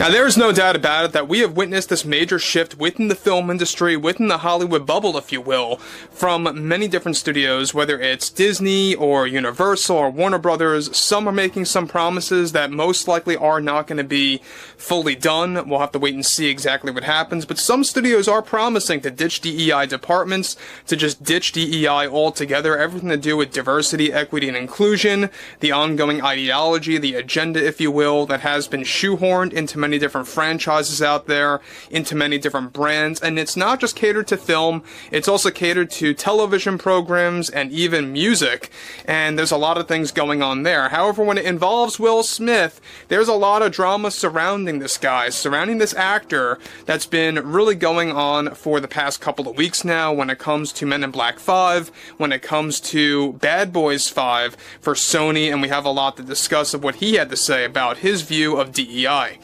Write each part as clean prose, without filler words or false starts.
Now, there is no doubt about it that we have witnessed this major shift within the film industry, within the Hollywood bubble, if you will, from many different studios, whether it's Disney or Universal or Warner Brothers. Some are making some promises that most likely are not going to be fully done. We'll have to wait and see exactly what happens, but some studios are promising to ditch DEI departments, to just ditch DEI altogether, everything to do with diversity, equity, and inclusion, the ongoing ideology, the agenda, if you will, that has been shoehorned into many different franchises out there, into many different brands, and it's not just catered to film, it's also catered to television programs and even music, and there's a lot of things going on there. However, when it involves Will Smith, there's a lot of drama surrounding this guy, surrounding this actor that's been really going on for the past couple of weeks now when it comes to Men in Black 5, when it comes to Bad Boys 5 for Sony, and we have a lot to discuss of what he had to say about his view of DEI.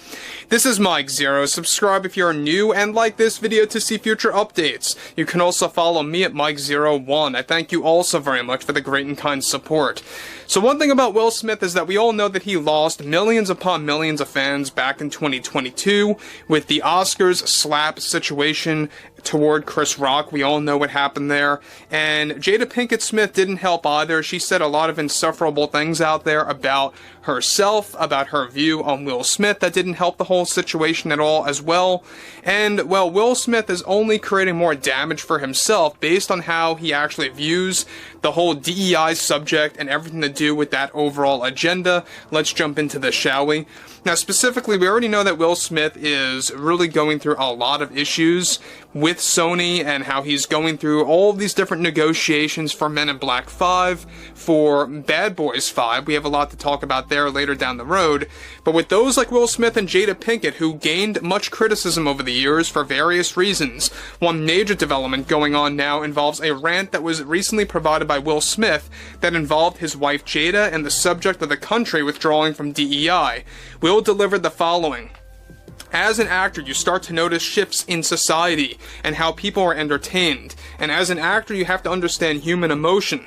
This is Mike Zero. Subscribe if you're new and like this video to see future updates. You can also follow me at Mike01. I thank you all so very much for the great and kind support. So one thing about Will Smith is that we all know that he lost millions upon millions of fans back in 2022 with the Oscars slap situation toward Chris Rock. We all know what happened there. And Jada Pinkett Smith didn't help either. She said a lot of insufferable things out there about herself, about her view on Will Smith that didn't help the whole situation at all as well. And, well, Will Smith is only creating more damage for himself based on how he actually views the whole DEI subject and everything to do with that overall agenda. Let's jump into this, shall we? Now, specifically, we already know that Will Smith is really going through a lot of issues with Sony and how he's going through all of these different negotiations for Men in Black 5, for Bad Boys 5. We have a lot to talk about there later down the road. But with those like Will Smith and Jada Pinkett, who gained much criticism over the years for various reasons, one major development going on now involves a rant that was recently provided by Will Smith that involved his wife Jada and the subject of the country withdrawing from DEI. Will delivered the following. As an actor, you start to notice shifts in society and how people are entertained. And as an actor, you have to understand human emotion.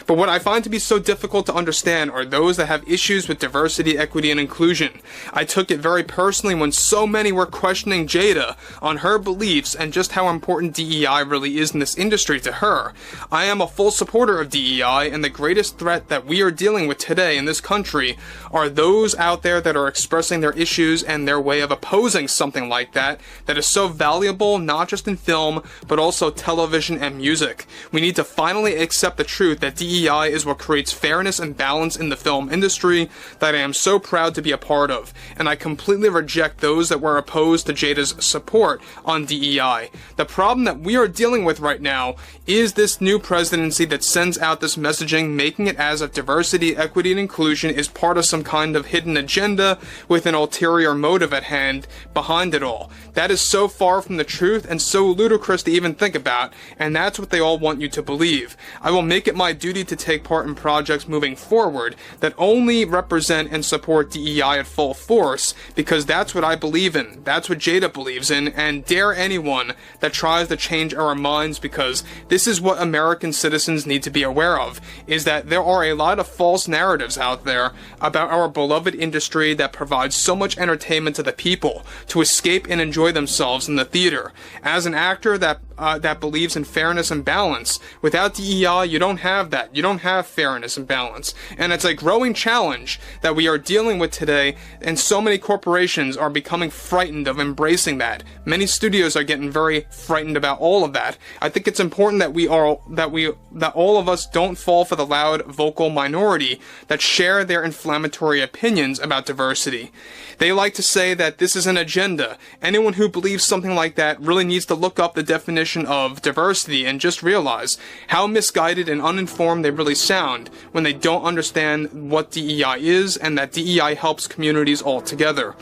But what I find to be so difficult to understand are those that have issues with diversity, equity, and inclusion. I took it very personally when so many were questioning Jada on her beliefs and just how important DEI really is in this industry to her. I am a full supporter of DEI, and the greatest threat that we are dealing with today in this country are those out there that are expressing their issues and their way of opposing something like that is so valuable, not just in film, but also television and music. We need to finally accept the truth that DEI is what creates fairness and balance in the film industry that I am so proud to be a part of, and I completely reject those that were opposed to Jada's support on DEI. The problem that we are dealing with right now is this new presidency that sends out this messaging, making it as if diversity, equity, and inclusion is part of some kind of hidden agenda with an ulterior motive at hand behind it all. That is so far from the truth and so ludicrous to even think about, and that's what they all want you to believe. I will make it my duty to take part in projects moving forward that only represent and support DEI at full force, because that's what I believe in, that's what Jada believes in, and dare anyone that tries to change our minds, because this is what American citizens need to be aware of, is that there are a lot of false narratives out there about our beloved industry that provides so much entertainment to the people, to escape and enjoy themselves in the theater. As an actor that believes in fairness and balance, without DEI, you don't have that. You don't have fairness and balance. And it's a growing challenge that we are dealing with today, and so many corporations are becoming frightened of embracing that. Many studios are getting very frightened about all of that. I think it's important that all of us don't fall for the loud vocal minority that share their inflammatory opinions about diversity. They like to say that this is an agenda. Anyone who believes something like that really needs to look up the definition of diversity and just realize how misguided and uninformed they really sound when they don't understand what DEI is and that DEI helps communities all together.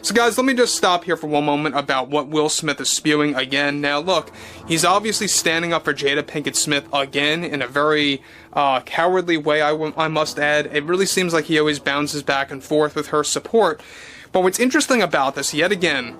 So guys, let me just stop here for one moment about what Will Smith is spewing again. Now look, he's obviously standing up for Jada Pinkett Smith again in a very cowardly way, I must add. It really seems like he always bounces back and forth with her support. But what's interesting about this, yet again,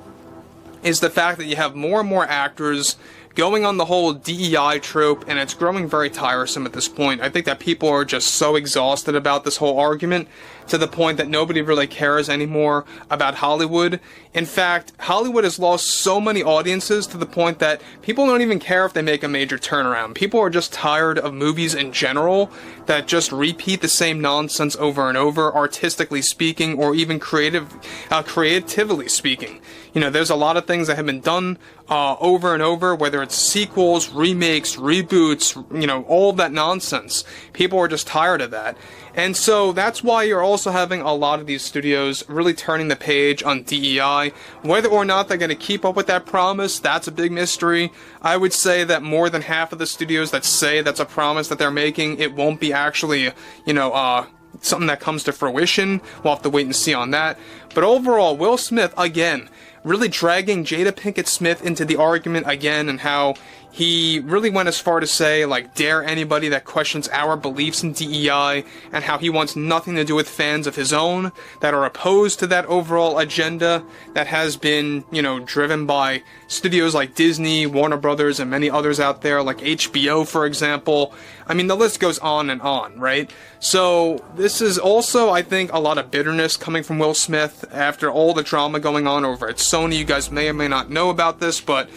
is the fact that you have more and more actors going on the whole DEI trope, and it's growing very tiresome at this point. I think that people are just so exhausted about this whole argument, to the point that nobody really cares anymore about Hollywood. In fact, Hollywood has lost so many audiences to the point that people don't even care if they make a major turnaround. People are just tired of movies in general that just repeat the same nonsense over and over, artistically speaking, or even creatively speaking. You know, there's a lot of things that have been done over and over, whether it's sequels, remakes, reboots, you know, all of that nonsense. People are just tired of that. And so that's why you're also having a lot of these studios really turning the page on DEI. Whether or not they're going to keep up with that promise, that's a big mystery. I would say that more than half of the studios that say that's a promise that they're making, it won't be actually, you know, something that comes to fruition. We'll have to wait and see on that. But overall, Will Smith, again, really dragging Jada Pinkett Smith into the argument again, and how he really went as far to say, like, dare anybody that questions our beliefs in DEI, and how he wants nothing to do with fans of his own that are opposed to that overall agenda that has been, you know, driven by studios like Disney, Warner Brothers, and many others out there, like HBO, for example. I mean, the list goes on and on, right? So this is also, I think, a lot of bitterness coming from Will Smith after all the drama going on over at Sony. You guys may or may not know about this, but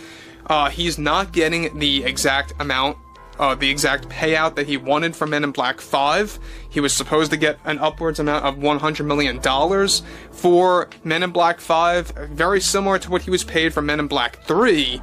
he's not getting the exact amount, the exact payout that he wanted for Men in Black 5. He was supposed to get an upwards amount of $100 million for Men in Black 5, very similar to what he was paid for Men in Black 3.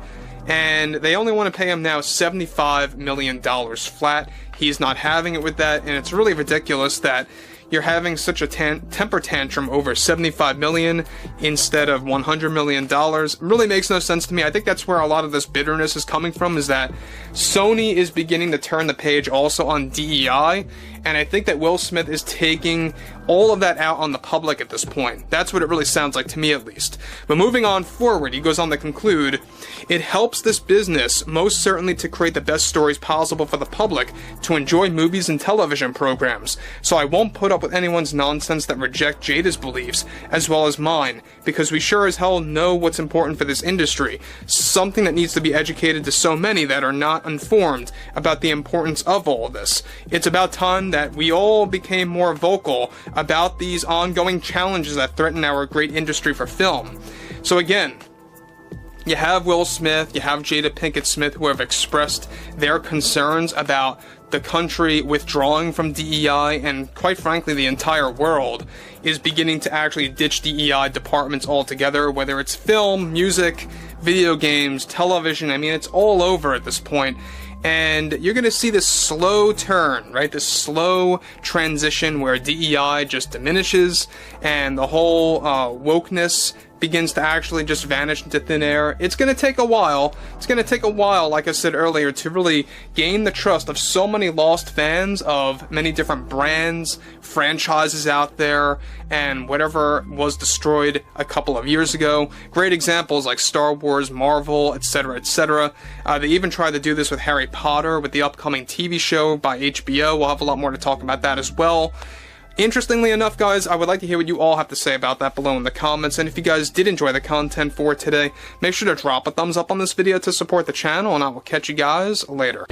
And they only want to pay him now $75 million flat. He's not having it with that, and it's really ridiculous that you're having such a temper tantrum over $75 million instead of $100 million. It really makes no sense to me. I think that's where a lot of this bitterness is coming from, is that Sony is beginning to turn the page also on DEI, and I think that Will Smith is taking all of that out on the public at this point. That's what it really sounds like to me, at least. But moving on forward, he goes on to conclude, it helps this business most certainly to create the best stories possible for the public to enjoy movies and television programs. So I won't put up with anyone's nonsense that reject Jada's beliefs as well as mine, because we sure as hell know what's important for this industry, something that needs to be educated to so many that are not informed about the importance of all of this. It's about time that we all became more vocal about these ongoing challenges that threaten our great industry for film. So again, you have Will Smith, you have Jada Pinkett Smith, who have expressed their concerns about the country withdrawing from DEI, and quite frankly, the entire world is beginning to actually ditch DEI departments altogether, whether it's film, music, video games, television. I mean, it's all over at this point. And you're going to see this slow turn, right? This slow transition where DEI just diminishes and the whole wokeness begins to actually just vanish into thin air. It's going to take a while. It's going to take a while, like I said earlier, to really gain the trust of so many lost fans of many different brands, franchises out there, and whatever was destroyed a couple of years ago. Great examples like Star Wars, Marvel, etc., etc. They even tried to do this with Harry Potter with the upcoming TV show by HBO. We'll have a lot more to talk about that as well. Interestingly enough, guys, I would like to hear what you all have to say about that below in the comments, and if you guys did enjoy the content for today, make sure to drop a thumbs up on this video to support the channel, and I will catch you guys later.